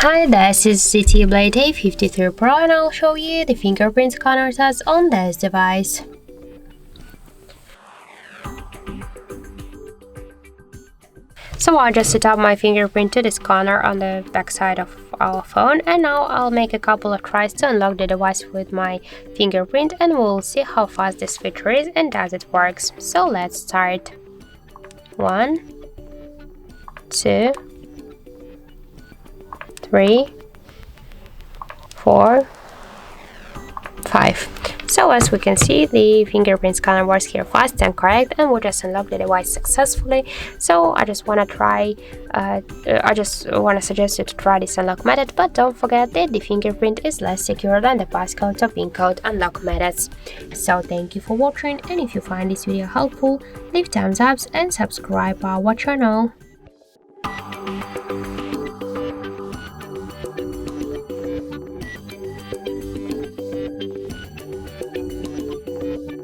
Hi, this is ZTE Blade A53 Pro and I'll show you the fingerprint scanner test on this device. So I just set up my fingerprint to the scanner on the back side of our phone, and now I'll make a couple of tries to unlock the device with my fingerprint, and we'll see how fast this feature is and does it works. So let's start. 1, 2, 3, 4, 5. So as we can see, the fingerprint scanner works here fast and correct, and we just unlocked the device successfully. So I just want to suggest you to try this unlock method, but don't forget that the fingerprint is less secure than the passcode or pin code unlock methods. So thank you for watching, and if you find this video helpful, leave thumbs up and subscribe our channel.